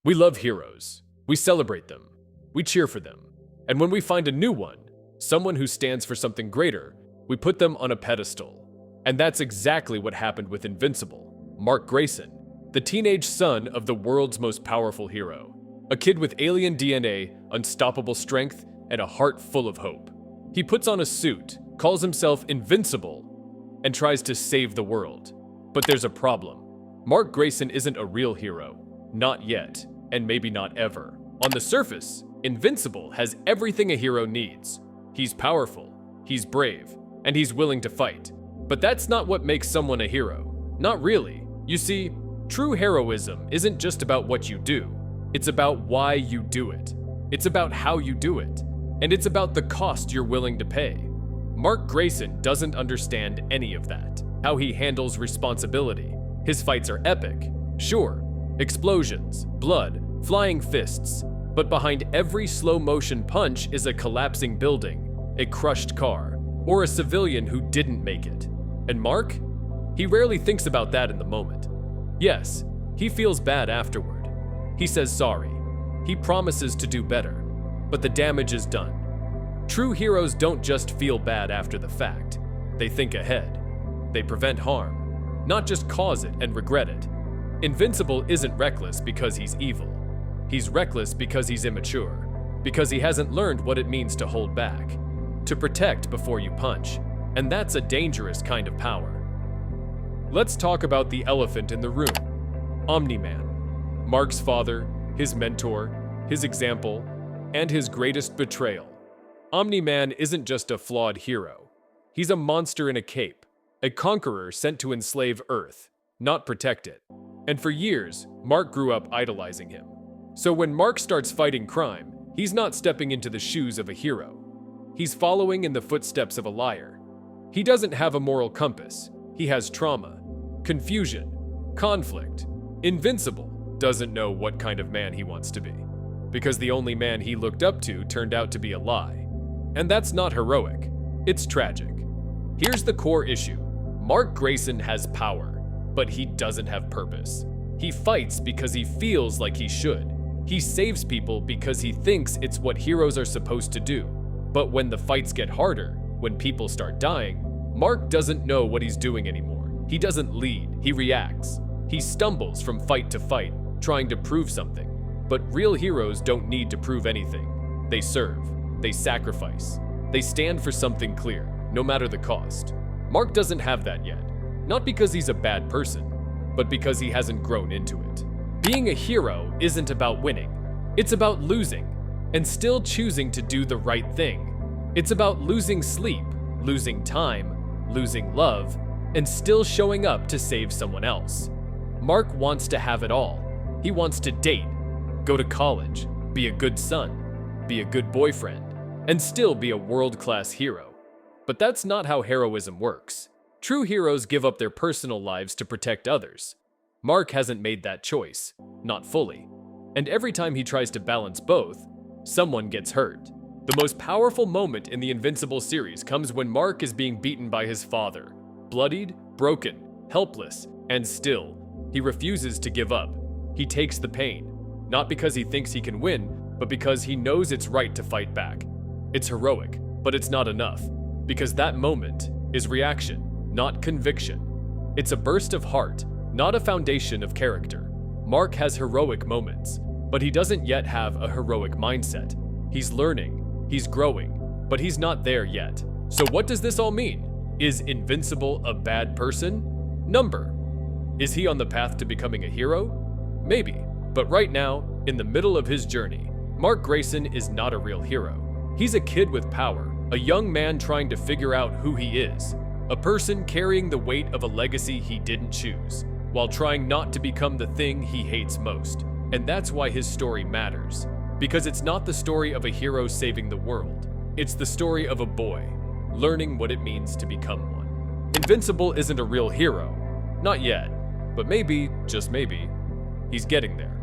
We love heroes. We celebrate them. We cheer for them. And when we find a new one, someone who stands for something greater, we put them on a pedestal. And that's exactly what happened with Invincible, Mark Grayson, the teenage son of the world's most powerful hero. A kid with alien DNA, unstoppable strength, and a heart full of hope. He puts on a suit, calls himself Invincible, and tries to save the world. But there's a problem. Mark Grayson isn't a real hero. Not yet, and maybe not ever. On the surface, Invincible has everything a hero needs. He's powerful, he's brave, and he's willing to fight. But that's not what makes someone a hero. Not really. You see, true heroism isn't just about what you do. It's about why you do it. It's about how you do it. And it's about the cost you're willing to pay. Mark Grayson doesn't understand any of that. How he handles responsibility. His fights are epic. Sure, explosions, blood, flying fists. But behind every slow-motion punch is a collapsing building, a crushed car, or a civilian who didn't make it. And Mark? He rarely thinks about that in the moment. Yes, he feels bad afterward. He says sorry. He promises to do better. But the damage is done. True heroes don't just feel bad after the fact. They think ahead. They prevent harm, not just cause it and regret it. Invincible isn't reckless because he's evil. He's reckless because he's immature, because he hasn't learned what it means to hold back, to protect before you punch, and that's a dangerous kind of power. Let's talk about the elephant in the room, Omni-Man. Mark's father, his mentor, his example, and his greatest betrayal. Omni-Man isn't just a flawed hero. He's a monster in a cape, a conqueror sent to enslave Earth, not protect it. And for years, Mark grew up idolizing him. So when Mark starts fighting crime, he's not stepping into the shoes of a hero. He's following in the footsteps of a liar. He doesn't have a moral compass. He has trauma, confusion, conflict. Invincible doesn't know what kind of man he wants to be, because the only man he looked up to turned out to be a lie. And that's not heroic. It's tragic. Here's the core issue. Mark Grayson has power, but he doesn't have purpose. He fights because he feels like he should. He saves people because he thinks it's what heroes are supposed to do. But when the fights get harder, when people start dying, Mark doesn't know what he's doing anymore. He doesn't lead, he reacts. He stumbles from fight to fight, trying to prove something. But real heroes don't need to prove anything. They serve, they sacrifice, they stand for something clear, no matter the cost. Mark doesn't have that yet. Not because he's a bad person, but because he hasn't grown into it. Being a hero isn't about winning. It's about losing, and still choosing to do the right thing. It's about losing sleep, losing time, losing love, and still showing up to save someone else. Mark wants to have it all. He wants to date, go to college, be a good son, be a good boyfriend, and still be a world-class hero. But that's not how heroism works. True heroes give up their personal lives to protect others. Mark hasn't made that choice, not fully. And every time he tries to balance both, someone gets hurt. The most powerful moment in the Invincible series comes when Mark is being beaten by his father. Bloodied, broken, helpless, and still, he refuses to give up. He takes the pain, not because he thinks he can win, but because he knows it's right to fight back. It's heroic, but it's not enough, because that moment is reaction, not conviction. It's a burst of heart, not a foundation of character. Mark has heroic moments, but he doesn't yet have a heroic mindset. He's learning, he's growing, but he's not there yet. So what does this all mean? Is Invincible a bad person? Number. Is he on the path to becoming a hero? Maybe, but right now, in the middle of his journey, Mark Grayson is not a real hero. He's a kid with power, a young man trying to figure out who he is, a person carrying the weight of a legacy he didn't choose, while trying not to become the thing he hates most. And that's why his story matters, because it's not the story of a hero saving the world. It's the story of a boy, learning what it means to become one. Invincible isn't a real hero, not yet, but maybe, just maybe, he's getting there.